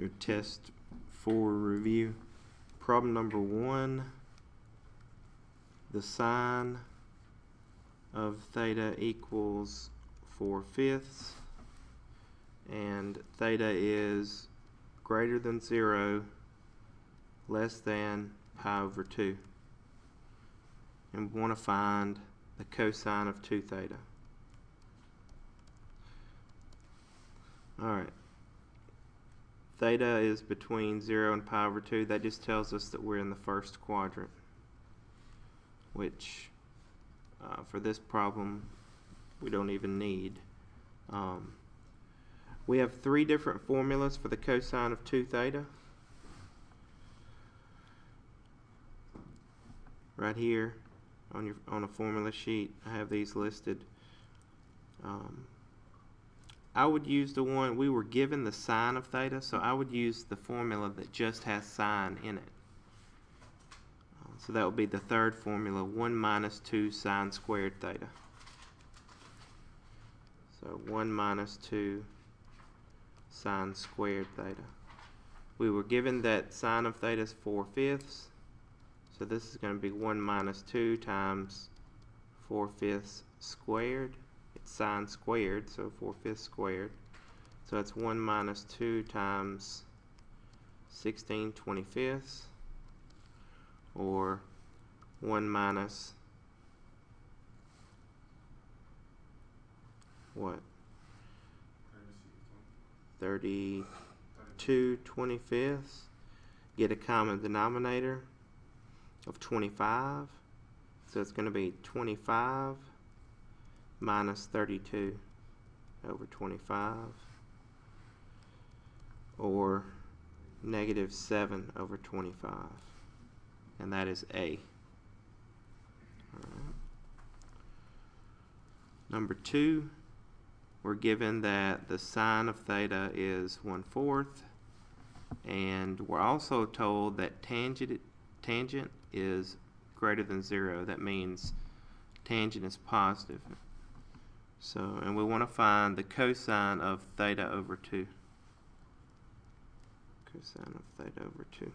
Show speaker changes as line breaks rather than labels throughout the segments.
your test 4 review. Problem number 1, the sine of theta equals 4/5, and theta is greater than 0, less than pi over 2. And we want to find the cosine of 2 theta. Alright. Theta is between 0 and pi over 2. That just tells us that we're in the first quadrant, which for this problem we don't even need. We have 3 different formulas for the cosine of 2 theta. Right here on a formula sheet, I have these listed. I would use the one, we were given the sine of theta, so I would use the formula that just has sine in it. So that would be the third formula, 1 minus 2 sine squared theta. So 1 minus 2 sine squared theta. We were given that sine of theta is 4/5, so this is going to be 1 minus 2 times 4/5 squared. It's sine squared, so 4/5 squared. So that's 1 minus 2 times 16/25, or 1 minus what? 32/25. Get a common denominator of 25. So it's going to be 25 minus 32 over 25, or negative 7 over 25. And that is A. Alright. Number 2, we're given that the sine of theta is 1/4, and we're also told that tangent is greater than 0. That means tangent is positive. So, and we want to find the cosine of theta over 2. Cosine of theta over 2.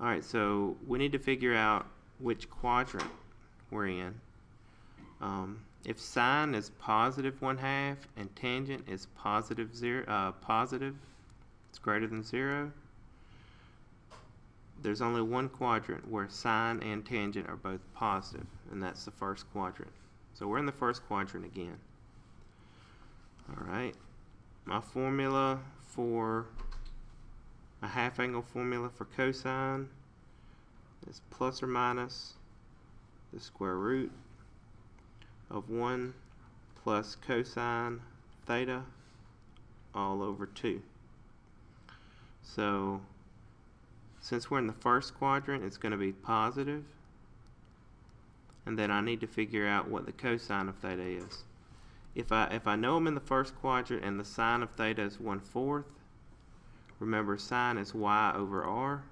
Alright, so we need to figure out which quadrant we're in. If sine is positive 1/2 and tangent is positive, it's greater than 0, there's only one quadrant where sine and tangent are both positive, and that's the first quadrant. So we're in the first quadrant again. Alright, my formula for a half angle formula for cosine is plus or minus the square root of 1 plus cosine theta all over 2. So since we're in the first quadrant, it's going to be positive, and then I need to figure out what the cosine of theta is. If I know I'm in the first quadrant and the sine of theta is 1/4, remember sine is y over r,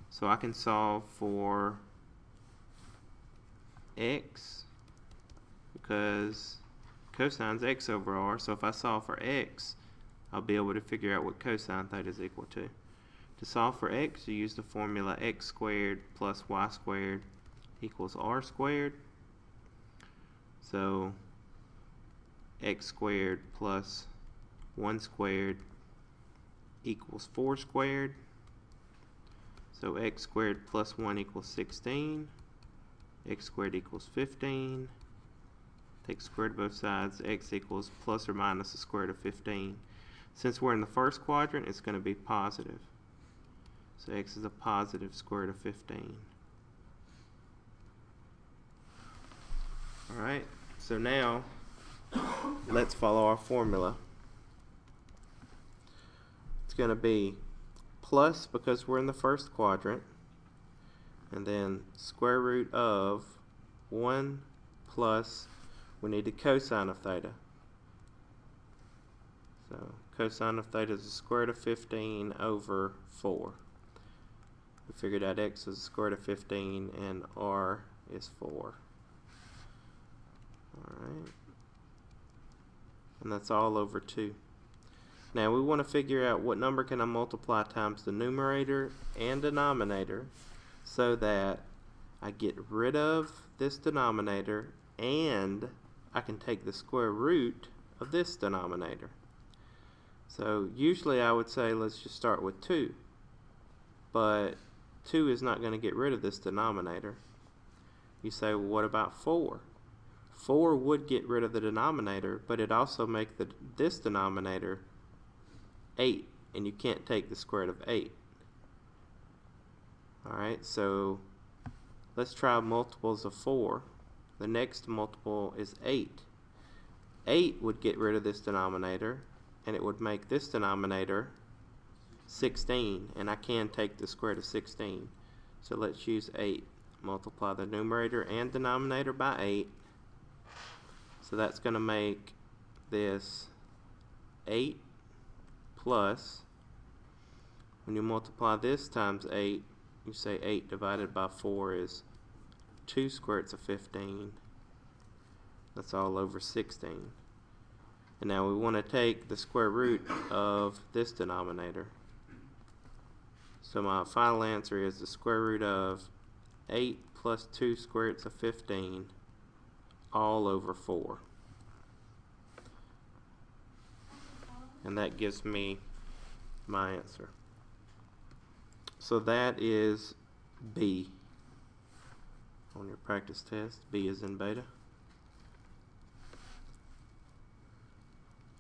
so I can solve for x because cosine's x over r. So if I solve for x, I'll be able to figure out what cosine theta is equal to. To solve for x, you use the formula x squared plus y squared equals r squared. So x squared plus 1 squared equals 4 squared. So x squared plus 1 equals 16. X squared equals 15. Take square root of both sides. X equals plus or minus the square root of 15. Since we're in the first quadrant, it's going to be positive. So x is a positive square root of 15. Alright, so now let's follow our formula. It's going to be plus, because we're in the first quadrant, and then square root of 1 plus, we need the cosine of theta. So cosine of theta is the square root of 15 over 4. We figured out x is the square root of 15 and r is 4. Alright. And that's all over 2. Now we want to figure out what number can I multiply times the numerator and denominator so that I get rid of this denominator and I can take the square root of this denominator. So usually I would say let's just start with 2, but 2 is not going to get rid of this denominator. You say, well, what about 4? 4 would get rid of the denominator, but it also make this denominator 8, and you can't take the square root of 8. Alright, so let's try multiples of 4. The next multiple is 8. 8 would get rid of this denominator, and it would make this denominator 16, and I can take the square root of 16. So let's use 8. Multiply the numerator and denominator by 8. So that's going to make this 8 plus, when you multiply this times 8, you say 8 divided by 4 is 2 square roots of 15. That's all over 16. And now we want to take the square root of this denominator. So my final answer is the square root of 8 plus 2 square roots of 15 all over 4. And that gives me my answer. So that is B on your practice test. B is in beta.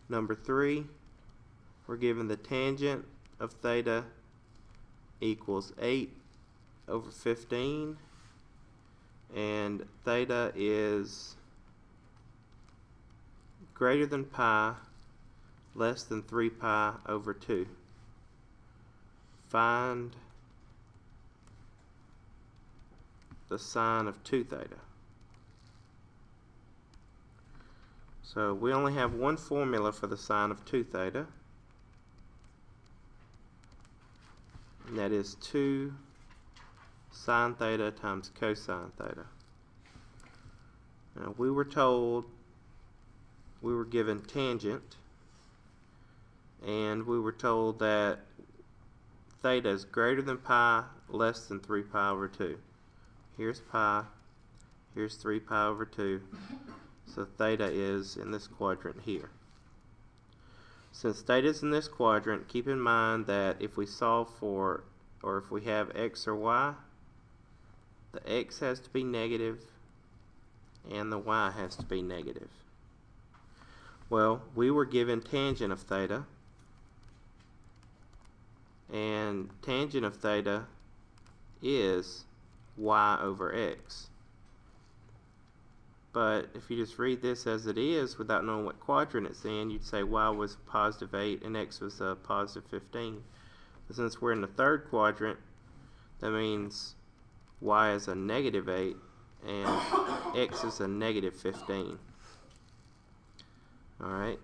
Number 3, we're given the tangent of theta equals 8 over 15, and theta is greater than pi, less than 3 pi over 2. Find the sine of 2 theta. So we only have one formula for the sine of 2 theta, and that is 2 sine theta times cosine theta. Now we were told, we were given tangent, and we were told that theta is greater than pi, less than 3 pi over 2. Here's pi, here's 3 pi over 2. So theta is in this quadrant here. Since theta is in this quadrant, keep in mind that if we solve for, or if we have x or y, the x has to be negative and the y has to be negative. Well, we were given tangent of theta, and tangent of theta is y over x. But if you just read this as it is without knowing what quadrant it's in, you'd say y was positive 8 and x was positive 15. But since we're in the third quadrant, that means y is a negative 8 and x is a negative 15. Alright,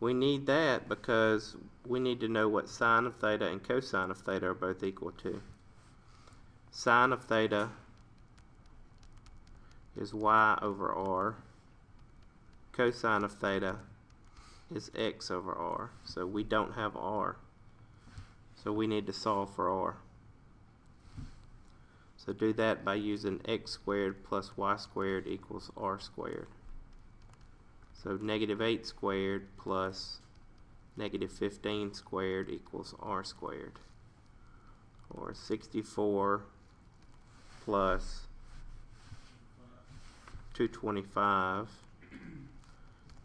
we need that because we need to know what sine of theta and cosine of theta are both equal to. Sine of theta is y over r. Cosine of theta is x over r. So we don't have r. So we need to solve for r. So do that by using x squared plus y squared equals r squared. So negative 8 squared plus negative 15 squared equals r squared. Or 64 plus 225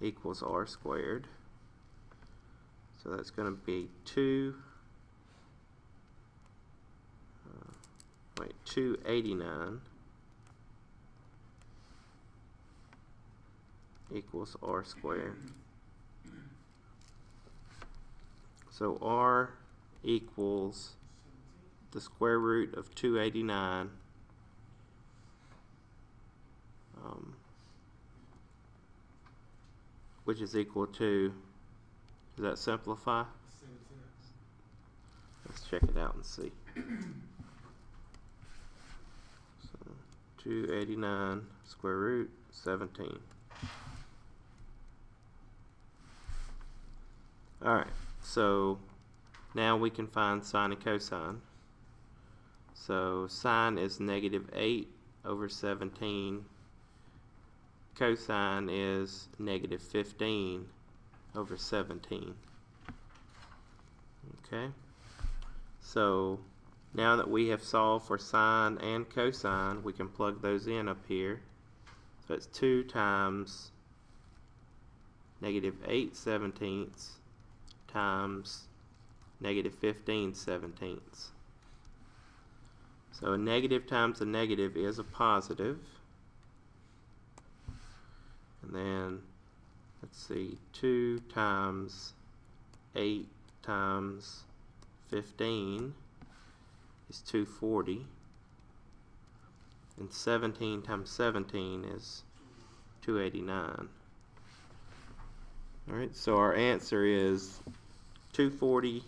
equals r squared. So that's going to be 289 equals r squared. So r equals the square root of 289 which is equal to, does that simplify? Let's check it out and see. So 289 square root 17. Alright, So now we can find sine and cosine. So sine is negative 8 over 17. Cosine is negative 15 over 17. Okay? So now that we have solved for sine and cosine, we can plug those in up here. So it's 2 times negative 8/17 times negative 15/17. So a negative times a negative is a positive. And then, let's see, 2 times 8 times 15 is 240. And 17 times 17 is 289. Alright, so our answer is 240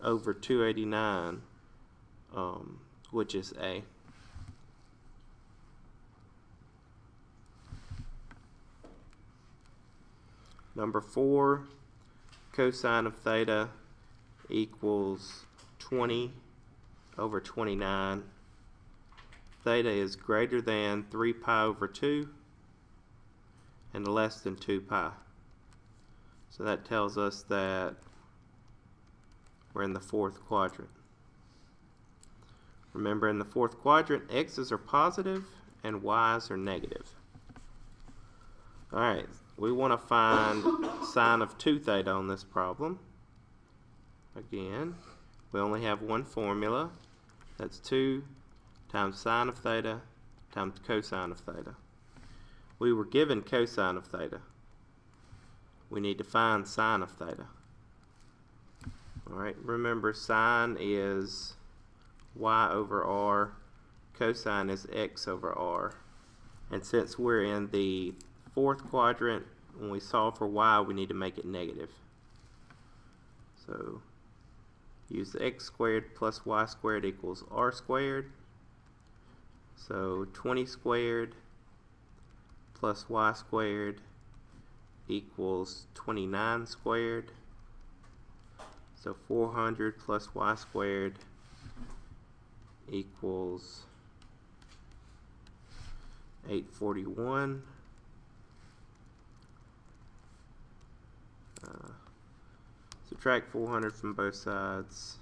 over 289, which is A. Number 4, cosine of theta equals 20 over 29. Theta is greater than 3 pi over 2 and less than 2 pi. So that tells us that we're in the fourth quadrant. Remember, in the fourth quadrant, x's are positive and y's are negative. Alright, we want to find sine of 2 theta on this problem. Again, we only have one formula. That's 2 times sine of theta times cosine of theta. We were given cosine of theta. We need to find sine of theta. Alright, remember, sine is y over r, cosine is x over r. And since we're in the fourth quadrant, when we solve for y, we need to make it negative. So use x squared plus y squared equals r squared. So 20 squared plus y squared equals 29 squared. So 400 plus y squared equals 841. Subtract 400 from both sides,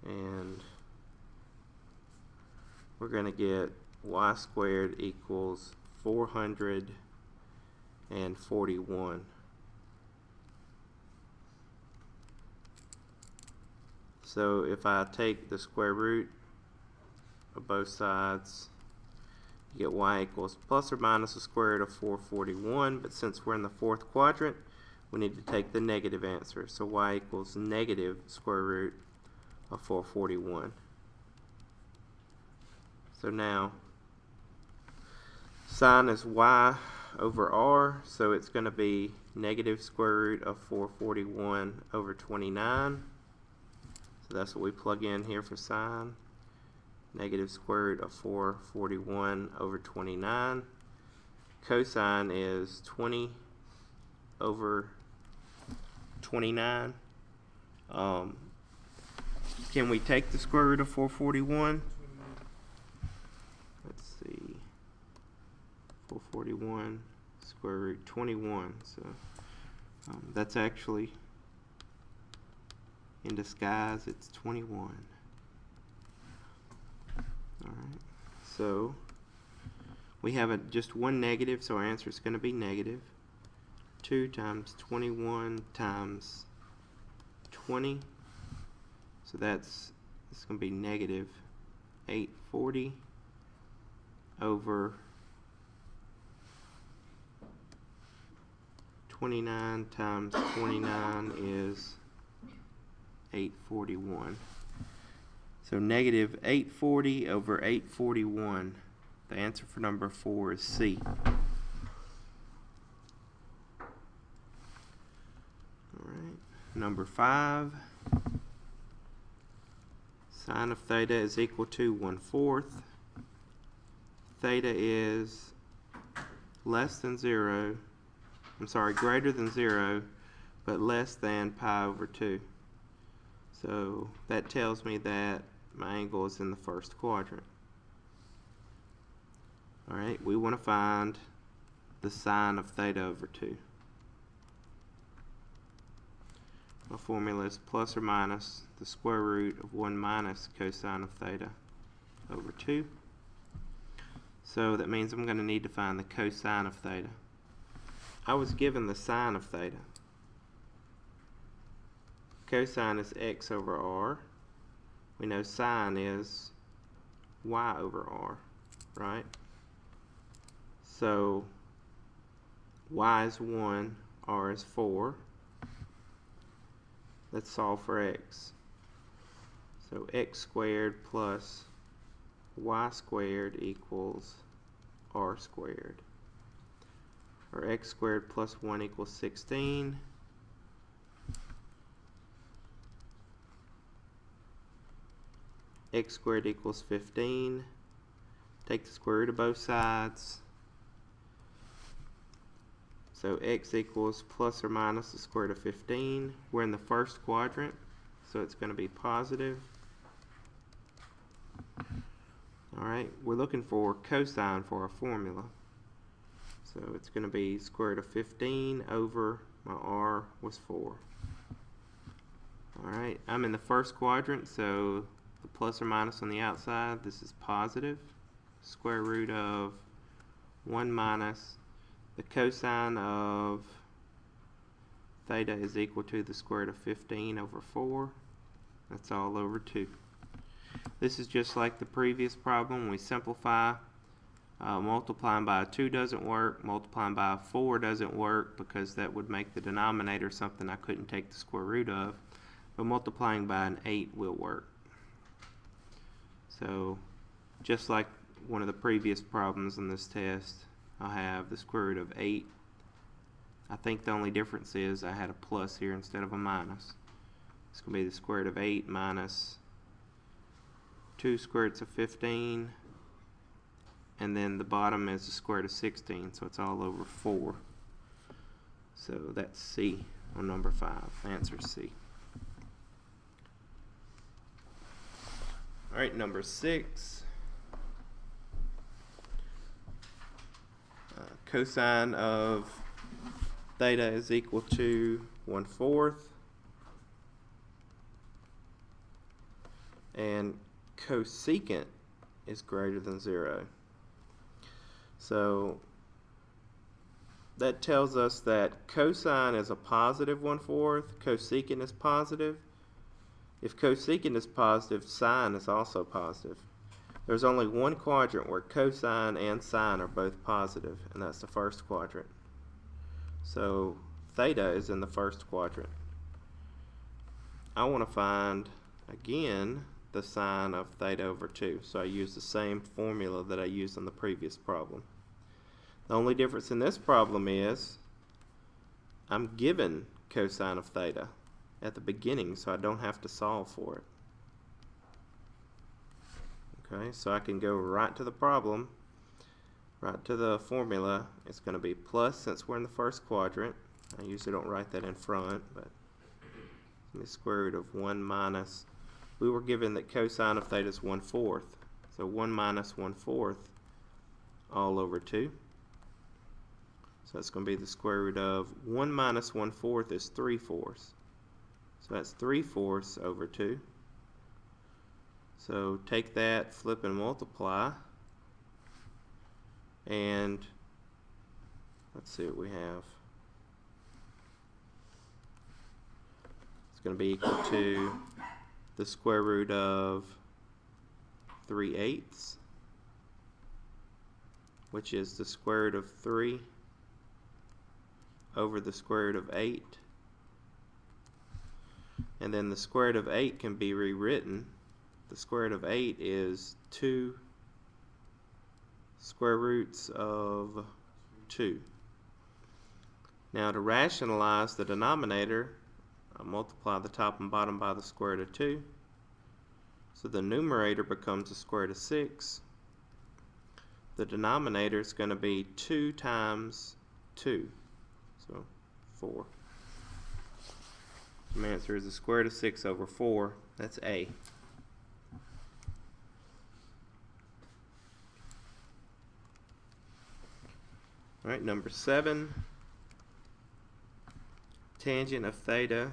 and we're going to get y squared equals 441. So if I take the square root of both sides, you get y equals plus or minus the square root of 441, but since we're in the fourth quadrant, we need to take the negative answer. So y equals negative square root of 441. So now, sine is y over r, so it's going to be negative square root of 441 over 29. So that's what we plug in here for sine. Negative square root of 441 over 29. Cosine is 20 over 29. Can we take the square root of 441? Let's see. 441 square root 21. So that's actually, in disguise, it's 21. Alright, so we have just one negative, so our answer is going to be negative. 2 times 21 times 20, so it's going to be negative 840 over 29 times 29 is 841. So negative 840 over 841. The answer for number 4 is C. Alright, number 5. Sine of theta is equal to 1/4. Theta is greater than 0, but less than pi over 2. So that tells me that my angle is in the first quadrant. Alright, we want to find the sine of theta over 2. My formula is plus or minus the square root of 1 minus cosine of theta over 2. So that means I'm going to need to find the cosine of theta. I was given the sine of theta. Cosine is x over r. We know sine is y over r, right? So y is 1, r is 4. Let's solve for x. So x squared plus y squared equals r squared. Or x squared plus 1 equals 16. X squared equals 15. Take the square root of both sides. So x equals plus or minus the square root of 15. We're in the first quadrant, so it's going to be positive. Alright, we're looking for cosine for our formula. So it's going to be square root of 15 over my r was 4. Alright, I'm in the first quadrant, so the plus or minus on the outside, this is positive. Square root of 1 minus the cosine of theta is equal to the square root of 15 over 4. That's all over 2. This is just like the previous problem. We simplify. Multiplying by a 2 doesn't work. Multiplying by a 4 doesn't work because that would make the denominator something I couldn't take the square root of. But multiplying by an 8 will work. So just like one of the previous problems in this test, I'll have the square root of 8. I think the only difference is I had a plus here instead of a minus. It's going to be the square root of 8 minus 2 square roots of 15, and then the bottom is the square root of 16, so it's all over 4. So that's C on number 5. Answer C. Alright, number 6. Cosine of theta is equal to 1/4, and cosecant is greater than 0. So that tells us that cosine is a positive 1/4, cosecant is positive. If cosecant is positive, sine is also positive. There's only one quadrant where cosine and sine are both positive, and that's the first quadrant. So theta is in the first quadrant. I want to find, again, the sine of theta over 2. So I use the same formula that I used in the previous problem. The only difference in this problem is I'm given cosine of theta at the beginning, so I don't have to solve for it. Okay, so I can go right to the problem, right to the formula. It's going to be plus, since we're in the first quadrant. I usually don't write that in front, but the square root of 1 minus, we were given that cosine of theta is 1/4. So 1 minus 1/4 all over 2. So that's going to be the square root of 1 minus 1/4 is 3/4. So that's 3/4 over 2. So take that, flip and multiply, and let's see what we have. It's going to be equal to the square root of 3/8, which is the square root of 3 over the square root of 8. And then the square root of 8 can be rewritten. The square root of 8 is 2 square roots of 2. Now to rationalize the denominator, I multiply the top and bottom by the square root of 2. So the numerator becomes the square root of 6. The denominator is going to be 2 times 2. So 4. My answer is the square root of 6 over 4. That's A. Alright, number 7. Tangent of theta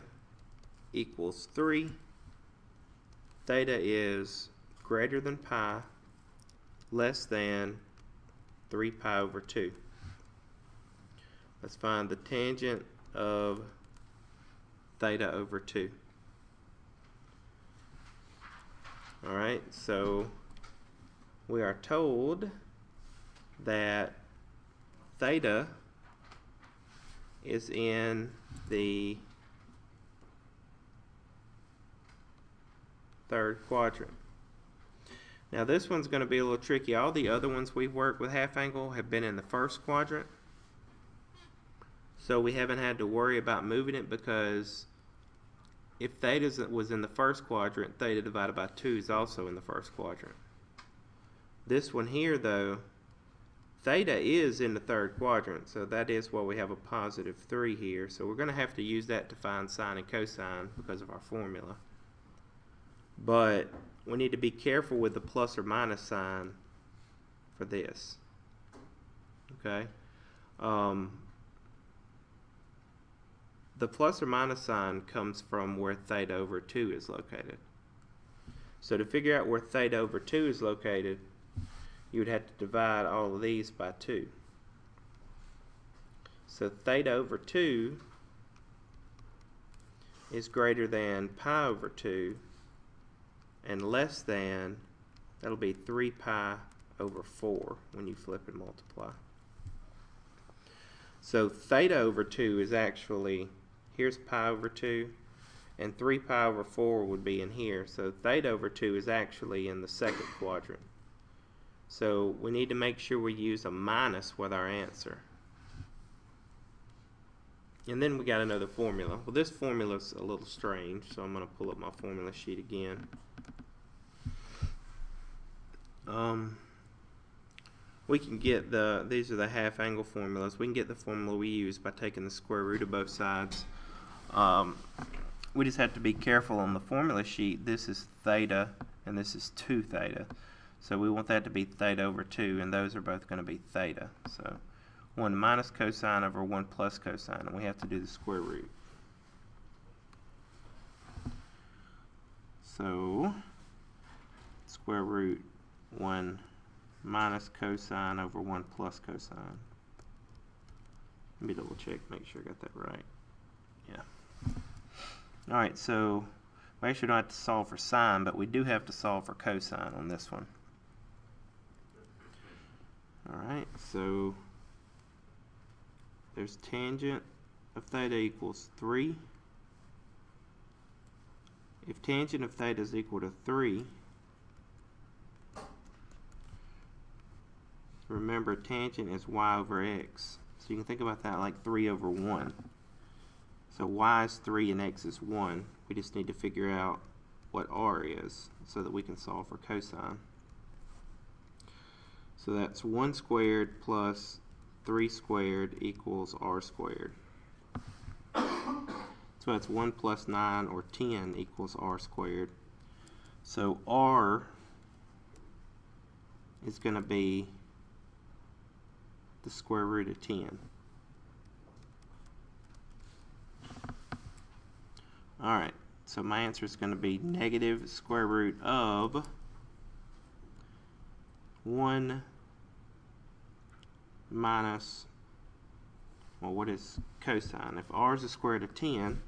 equals 3. Theta is greater than pi, less than 3 pi over 2. Let's find the tangent of theta over 2. Alright, so we are told that theta is in the third quadrant. Now this one's going to be a little tricky. All the other ones we've worked with half angle have been in the first quadrant. So we haven't had to worry about moving it, because if theta was in the first quadrant, theta divided by 2 is also in the first quadrant. This one here though, theta is in the third quadrant, so that is why we have a positive 3 here. So we're going to have to use that to find sine and cosine because of our formula. But we need to be careful with the plus or minus sign for this. Okay? The plus or minus sign comes from where theta over 2 is located. So to figure out where theta over 2 is located, you would have to divide all of these by 2. So theta over 2 is greater than pi over 2 and less than, that'll be 3 pi over 4 when you flip and multiply. So theta over 2 is actually, here's pi over 2, and 3 pi over 4 would be in here. So theta over 2 is actually in the second quadrant. So we need to make sure we use a minus with our answer. And then we got another formula. Well, this formula is a little strange, so I'm going to pull up my formula sheet again. We can get these are the half angle formulas. We can get the formula we use by taking the square root of both sides. We just have to be careful on the formula sheet. This is theta and this is 2 theta. So we want that to be theta over 2, and those are both going to be theta. So 1 minus cosine over 1 plus cosine, and we have to do the square root. So square root 1 minus cosine over 1 plus cosine. Let me double check, make sure I got that right. Yeah. Alright, so we actually don't have to solve for sine, but we do have to solve for cosine on this one. Alright, so there's tangent of theta equals 3. If tangent of theta is equal to 3, remember tangent is y over x. So you can think about that like 3 over 1. So y is 3 and x is 1. We just need to figure out what r is so that we can solve for cosine. So that's 1 squared plus 3 squared equals r squared. So that's 1 plus 9 or 10 equals r squared. So r is going to be the square root of 10. Alright, so my answer is going to be negative square root of 1 minus, well, what is cosine? If r is the square root of 10,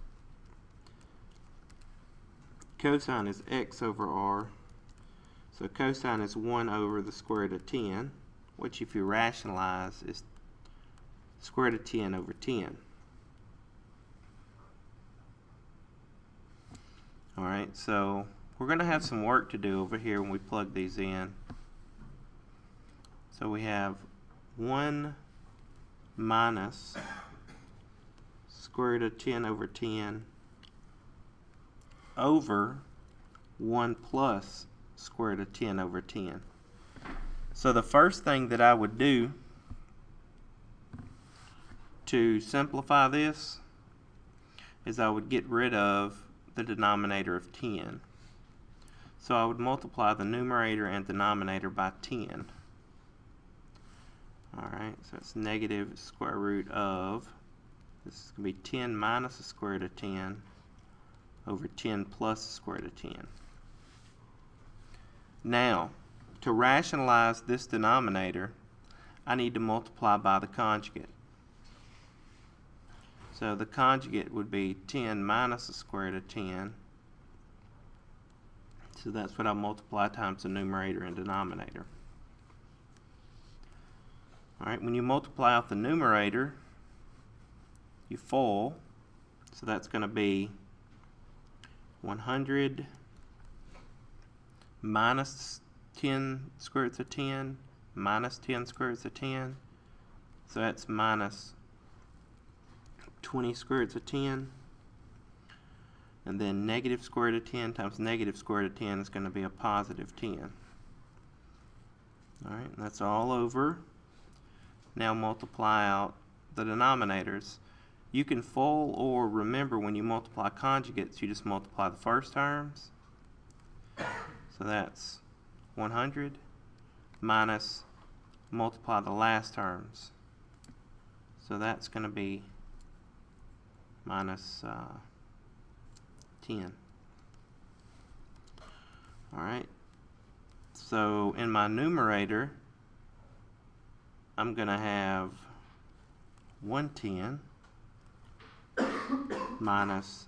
cosine is x over r, so cosine is 1 over the square root of 10, which if you rationalize is square root of 10 over 10. Alright, so we're going to have some work to do over here when we plug these in. So we have 1 minus square root of 10 over 10 over 1 plus square root of 10 over 10. So the first thing that I would do to simplify this, is I would get rid of the denominator of 10. So I would multiply the numerator and denominator by 10. Alright, so it's negative square root of, this is going to be 10 minus the square root of 10 over 10 plus the square root of 10. Now, to rationalize this denominator, I need to multiply by the conjugate. So the conjugate would be 10 minus the square root of 10. So that's what I multiply times the numerator and denominator. Alright, when you multiply out the numerator, you FOIL. So that's going to be 100 minus 10 square roots of 10 minus 10 square roots of 10. So that's minus 20 square roots of 10. And then negative square root of 10 times negative square root of 10 is going to be a positive 10. Alright, that's all over. Now multiply out the denominators. You can FOIL or remember when you multiply conjugates, you just multiply the first terms. So that's 100 minus multiply the last terms. So that's going to be minus 10. Alright, so in my numerator, I'm going to have 110 minus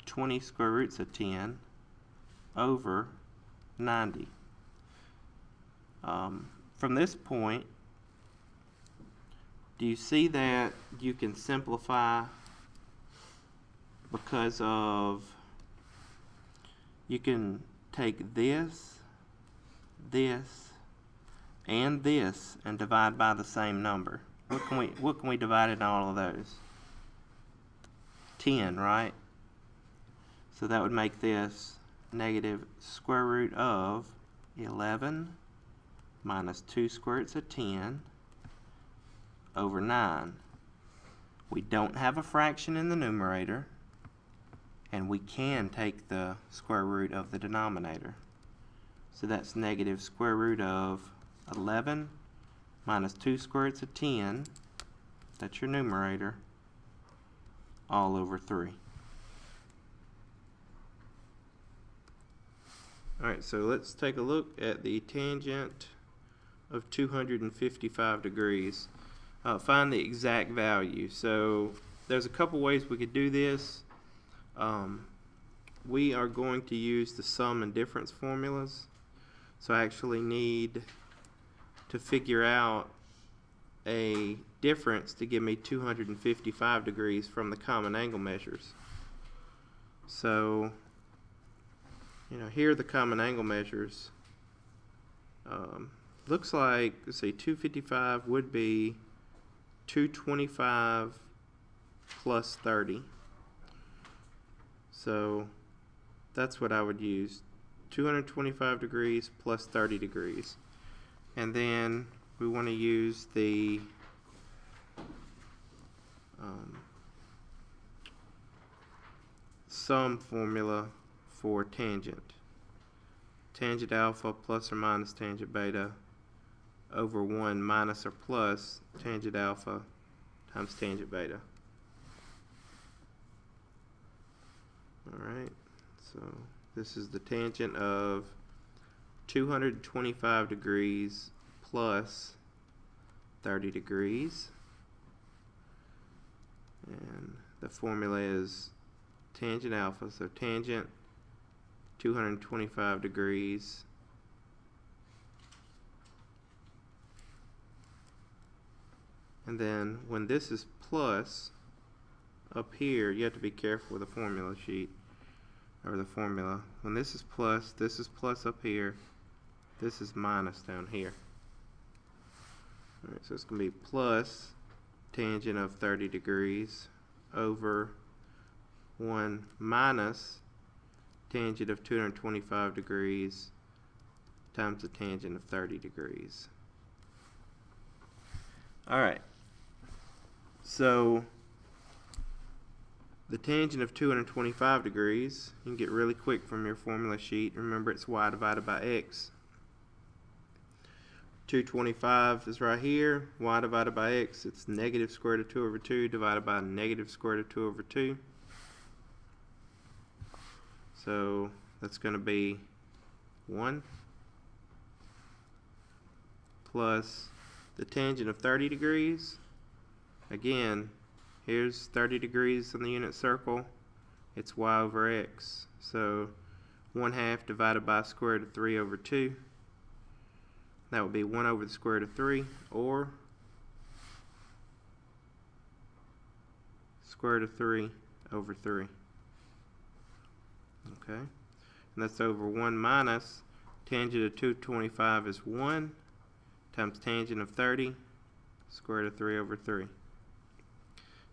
20 square roots of 10 over 90. From this point, do you see that you can simplify because of, you can take this, and this and divide by the same number. What can we divide in all of those? 10, right? So that would make this negative square root of 11 minus 2 square roots of 10 over 9. We don't have a fraction in the numerator, and we can take the square root of the denominator. So that's negative square root of 11 minus 2 square roots of 10, that's your numerator, all over 3. Alright, so let's take a look at the tangent of 255 degrees. Find the exact value. So there's a couple ways we could do this. We are going to use the sum and difference formulas. So I actually need to figure out a difference to give me 255 degrees from the common angle measures. So, here are the common angle measures. Looks like, let's see, 255 would be 225 plus 30. So that's what I would use. 225 degrees plus 30 degrees. And then we want to use the sum formula for tangent. Tangent alpha plus or minus tangent beta over 1 minus or plus tangent alpha times tangent beta. Alright, so this is the tangent of 225 degrees plus 30 degrees. And the formula is tangent alpha, so tangent 225 degrees and then when this is plus up here, you have to be careful with the formula sheet or the formula. When this is plus up here, this is minus down here. Alright, so it's going to be plus tangent of 30 degrees over 1 minus tangent of 225 degrees times the tangent of 30 degrees. Alright, so the tangent of 225 degrees, you can get really quick from your formula sheet. Remember, it's y divided by x. 225 is right here. Y divided by x, it's negative square root of 2 over 2 divided by negative square root of 2 over 2. So that's going to be 1 plus the tangent of 30 degrees. Again, here's 30 degrees on the unit circle. It's y over x. So 1/2 divided by square root of 3 over 2. That would be 1 over the square root of 3, or square root of 3 over 3. Okay, and that's over 1 minus tangent of 225 is 1 times tangent of 30, square root of 3 over 3.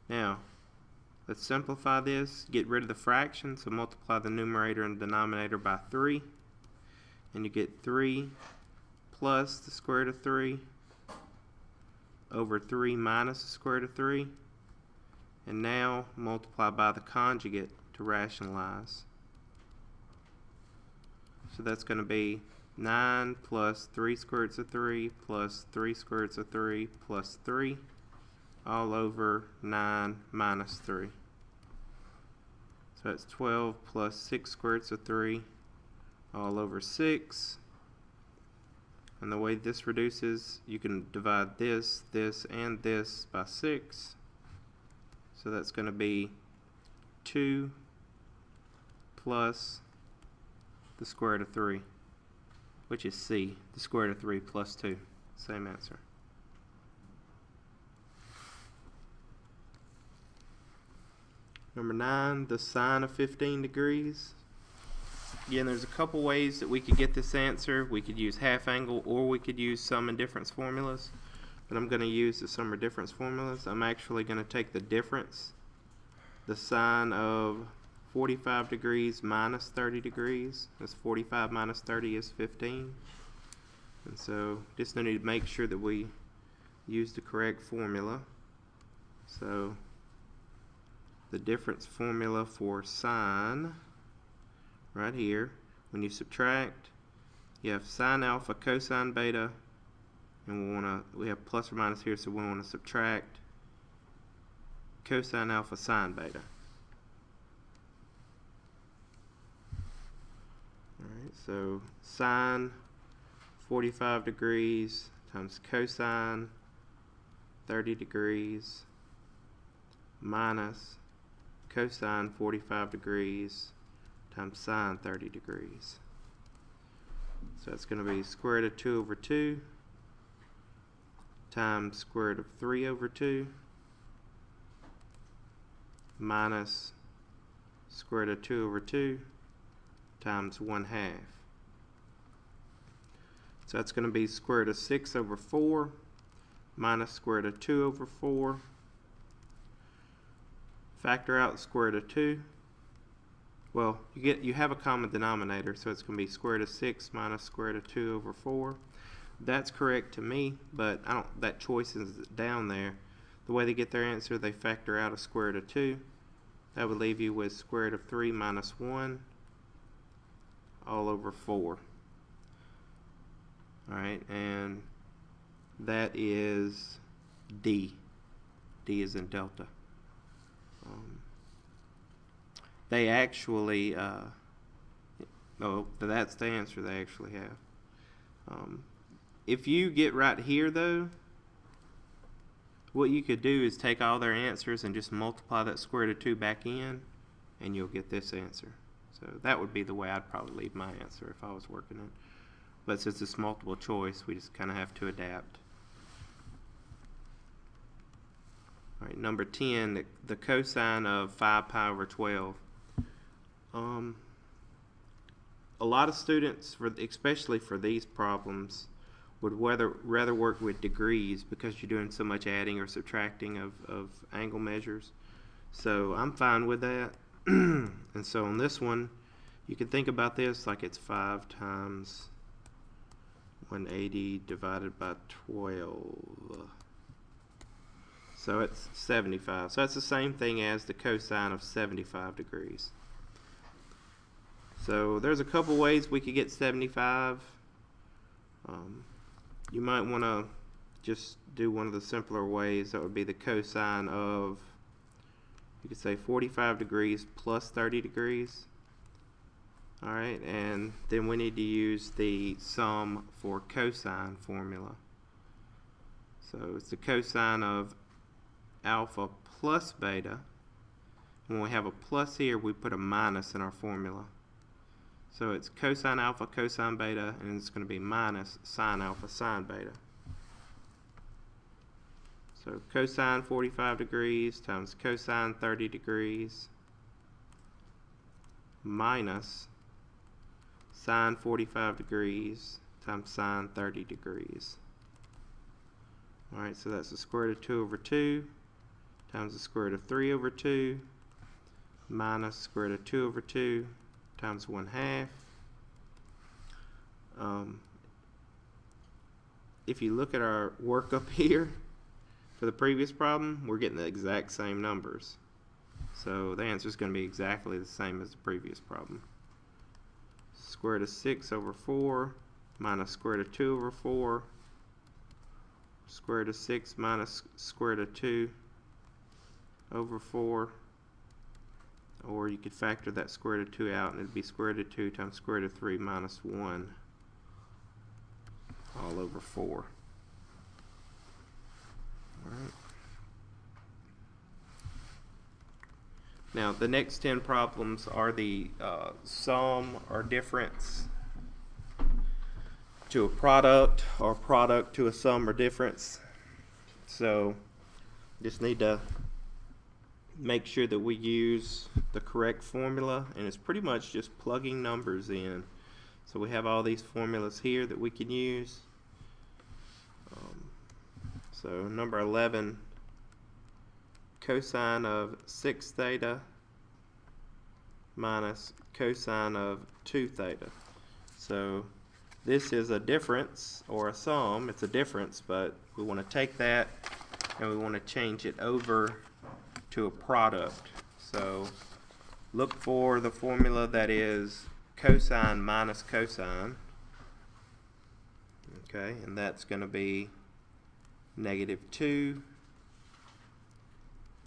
Now, let's simplify this, get rid of the fraction, so multiply the numerator and denominator by 3, and you get 3 plus the square root of 3 over 3 minus the square root of 3, and now multiply by the conjugate to rationalize. So that's going to be 9 plus 3 square roots of 3 plus 3 square roots of 3 plus 3 all over 9 minus 3. So that's 12 plus 6 square roots of 3 all over 6. And the way this reduces, you can divide this, this, and this by 6. So that's going to be 2 plus the square root of 3, which is C, the square root of 3 plus 2. Same answer. Number 9, the sine of 15 degrees. Again, there's a couple ways that we could get this answer. We could use half angle, or we could use sum and difference formulas. But I'm going to use the sum or difference formulas. I'm actually going to take the difference, the sine of 45 degrees minus 30 degrees. That's 45 minus 30 is 15. And so just need to make sure that we use the correct formula. So the difference formula for sine, right here, when you subtract, you have sine alpha cosine beta, and we have plus or minus here, so we want to subtract cosine alpha sine beta. Alright, so sine 45 degrees times cosine 30 degrees minus cosine 45 degrees times sine 30 degrees. So that's going to be square root of 2 over 2 times square root of 3 over 2 minus square root of 2 over 2 times 1/2. So that's going to be square root of 6 over 4 minus square root of 2 over 4. Factor out square root of 2. Well, you have a common denominator, so it's going to be square root of 6 minus square root of 2 over 4. That's correct to me, but that choice is down there. The way they get their answer, they factor out a square root of 2. That would leave you with square root of 3 minus 1 all over 4. Alright, and that is D. D is in delta. They actually, oh, that's the answer they actually have. If you get right here, though, what you could do is take all their answers and just multiply that square root of 2 back in, and you'll get this answer. So that would be the way I'd probably leave my answer if I was working it. But since it's multiple choice, we just kind of have to adapt. All right, number 10, the cosine of 5 pi over 12. A lot of students, especially for these problems, would rather work with degrees because you're doing so much adding or subtracting of angle measures. So I'm fine with that. And so on this one, you can think about this like it's 5 times 180 divided by 12. So it's 75. So that's the same thing as the cosine of 75 degrees. So there's a couple ways we could get 75. You might want to just do one of the simpler ways. That would be the cosine of, you could say 45 degrees plus 30 degrees. Alright, and then we need to use the sum for cosine formula. So it's the cosine of alpha plus beta. When we have a plus here, we put a minus in our formula. So it's cosine alpha, cosine beta, and it's going to be minus sine alpha, sine beta. So cosine 45 degrees times cosine 30 degrees minus sine 45 degrees times sine 30 degrees. Alright, so that's the square root of 2 over 2 times the square root of 3 over 2 minus square root of 2 over 2 times 1/2. If you look at our work up here for the previous problem, we're getting the exact same numbers. So the answer is going to be exactly the same as the previous problem. Square root of 6 over 4 minus square root of 2 over 4, square root of 6 minus square root of 2 over 4, or you could factor that square root of 2 out and it'd be square root of 2 times square root of 3 minus 1 all over 4. Alright. Now the next 10 problems are the sum or difference to a product or product to a sum or difference. So just need to make sure that we use the correct formula, and it's pretty much just plugging numbers in. So we have all these formulas here that we can use. So number 11, cosine of 6 theta minus cosine of 2 theta. So this is a difference or a sum. It's a difference, but we want to take that and we want to change it over to a product. So look for the formula that is cosine minus cosine. Okay, and that's going to be -2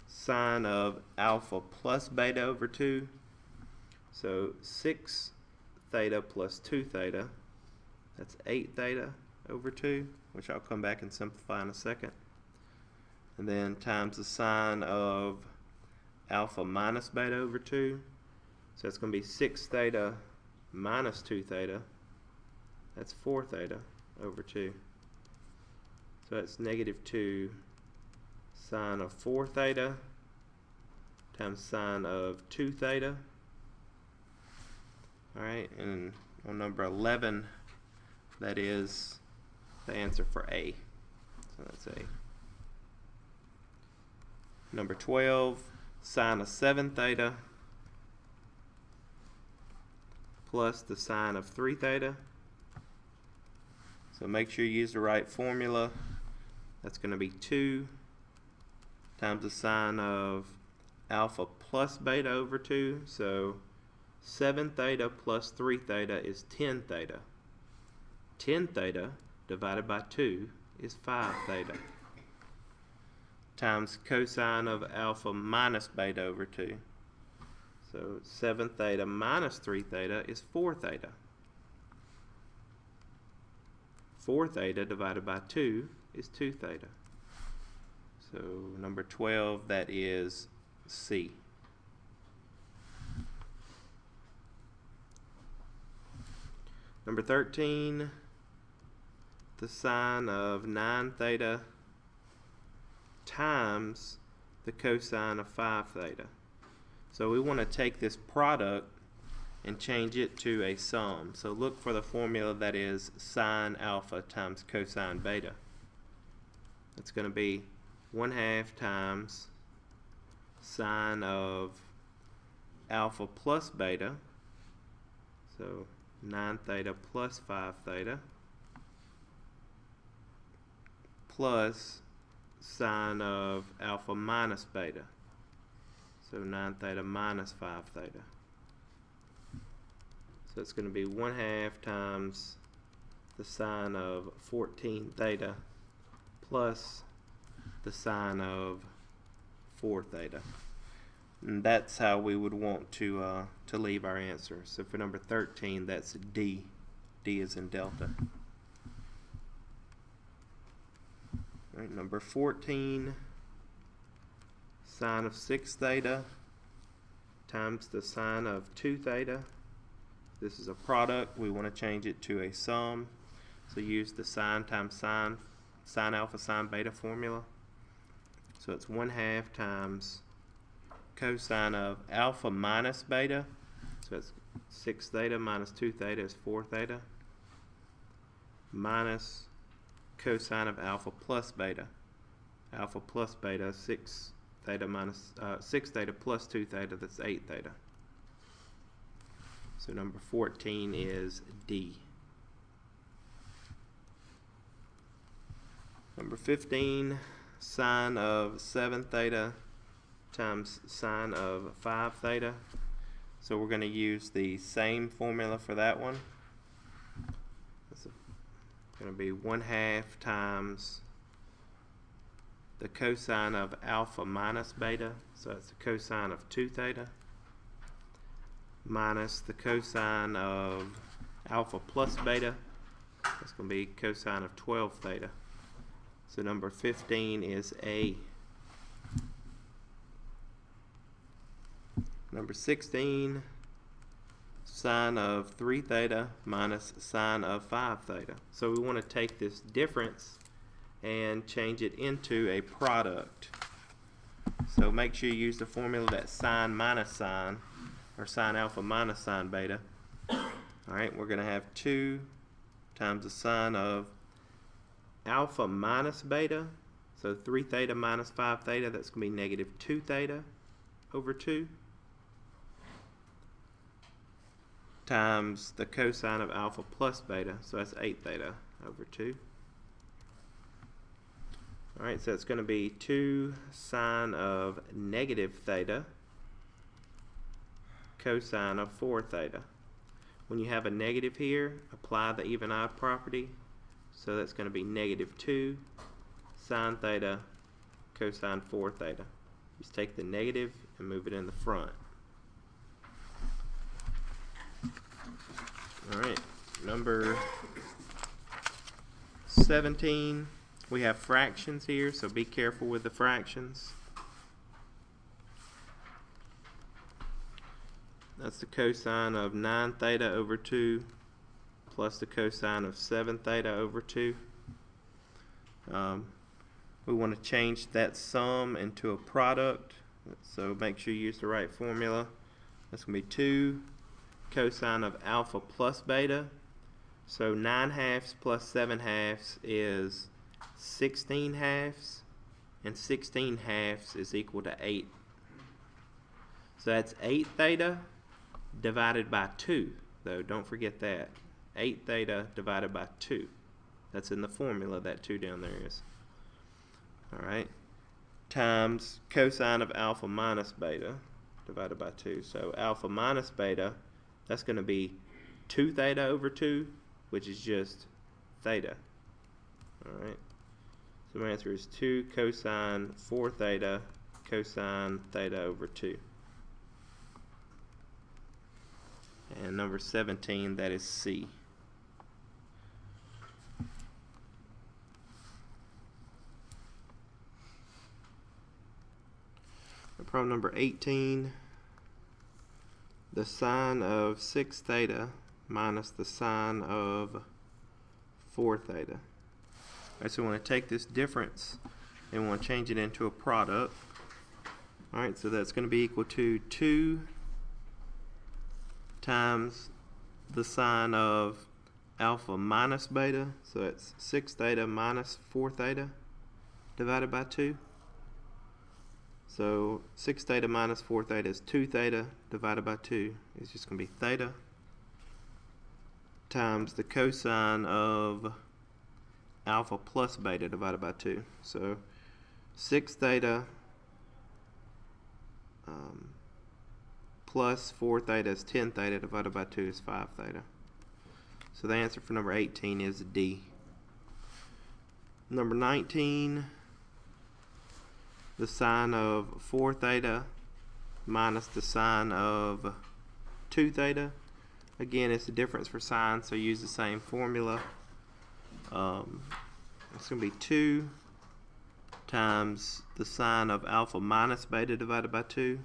sine of alpha plus beta over 2. So 6 theta plus 2 theta, that's 8 theta over 2, which I'll come back and simplify in a second. And then times the sine of alpha minus beta over 2. So that's going to be 6 theta minus 2 theta. That's 4 theta over 2. So that's -2 sine of 4 theta times sine of 2 theta. Alright, and on number 11, that is the answer for A. So that's A. Number 12, sine of 7 theta plus the sine of 3 theta. So make sure you use the right formula. That's going to be 2 times the sine of alpha plus beta over 2. So 7 theta plus 3 theta is 10 theta. 10 theta divided by 2 is 5 theta. Times cosine of alpha minus beta over 2. So 7 theta minus 3 theta is 4 theta. 4 theta divided by 2 is 2 theta. So number 12, that is C. Number 13, the sine of 9 theta times the cosine of 5 theta. So we want to take this product and change it to a sum. So look for the formula that is sine alpha times cosine beta. It's going to be 1/2 times sine of alpha plus beta. So 9 theta plus 5 theta plus sine of alpha minus beta. So 9 theta minus 5 theta. So it's going to be 1/2 times the sine of 14 theta plus the sine of 4 theta. And that's how we would want to leave our answer. So for number 13, that's D. D is in delta. All right, number 14, sine of 6 theta times the sine of 2 theta. This is a product. We want to change it to a sum. So use the sine times sine, sine alpha sine beta formula. So it's 1/2 times cosine of alpha minus beta. So it's 6 theta minus 2 theta is 4 theta. Minus cosine of alpha plus beta. Alpha plus beta, 6 theta minus 6 theta plus 2 theta, that's 8 theta. So number 14 is D. Number 15, sine of 7 theta times sine of 5 theta. So we're going to use the same formula for that one. It's going to be 1/2 times the cosine of alpha minus beta. So that's the cosine of 2 theta minus the cosine of alpha plus beta. That's going to be cosine of 12 theta. So number 15 is A. Number 16, sine of 3 theta minus sine of 5 theta. So we want to take this difference and change it into a product. So make sure you use the formula that sine minus sine, or sine alpha minus sine beta. Alright, we're going to have 2 times the sine of alpha minus beta. So 3 theta minus 5 theta, that's going to be negative 2 theta over 2. Times the cosine of alpha plus beta, so that's 8 theta over 2. Alright, so it's going to be 2 sine of negative theta cosine of 4 theta. When you have a negative here, apply the even odd property. So that's going to be negative 2 sine theta cosine 4 theta. Just take the negative and move it in the front. Alright, number 17, we have fractions here, so be careful with the fractions. That's the cosine of 9 theta over 2 plus the cosine of 7 theta over 2. We want to change that sum into a product, so make sure you use the right formula. That's going to be 2 cosine of alpha plus beta. So 9/2 plus 7/2 is 16/2, and 16/2 is equal to 8. So that's 8 theta divided by 2, though don't forget that. 8 theta divided by 2. That's in the formula, that 2 down there is. Alright, times cosine of alpha minus beta divided by 2. So alpha minus beta, that's going to be 2 theta over 2, which is just theta. Alright, so my answer is 2 cosine 4 theta cosine theta over 2. And number 17, that is C. Problem number 18, the sine of 6 theta minus the sine of 4 theta. Alright, so we want to take this difference and we want to change it into a product. Alright, so that's going to be equal to 2 times the sine of alpha minus beta, so it's 6 theta minus 4 theta divided by 2. So 6 theta minus 4 theta is 2 theta divided by 2. It's just going to be theta times the cosine of alpha plus beta divided by 2. So 6 theta plus 4 theta is 10 theta divided by 2 is 5 theta. So the answer for number 18 is D. Number 19, the sine of 4 theta minus the sine of 2 theta. Again, it's the difference for sine, so use the same formula. It's going to be 2 times the sine of alpha minus beta divided by 2.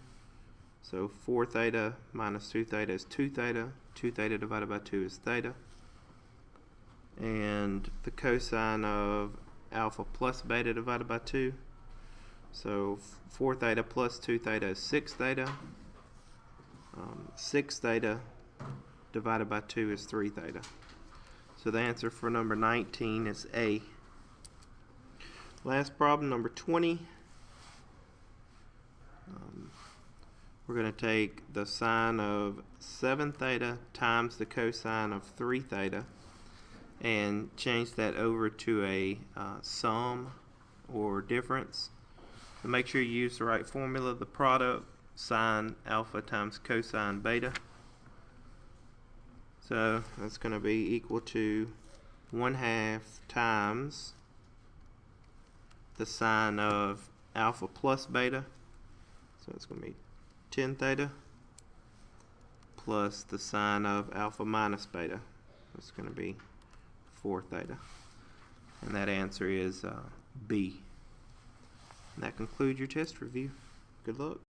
So 4 theta minus 2 theta is 2 theta. 2 theta divided by 2 is theta. And the cosine of alpha plus beta divided by 2. So 4 theta plus 2 theta is 6 theta. 6 theta divided by 2 is 3 theta. So the answer for number 19 is A. Last problem, number 20. We're going to take the sine of 7 theta times the cosine of 3 theta and change that over to a sum or difference. So make sure you use the right formula. The product, sine alpha times cosine beta. So that's going to be equal to 1/2 times the sine of alpha plus beta. So it's going to be 10 theta plus the sine of alpha minus beta. It's going to be 4 theta. And that answer is B. And that concludes your test review. Good luck.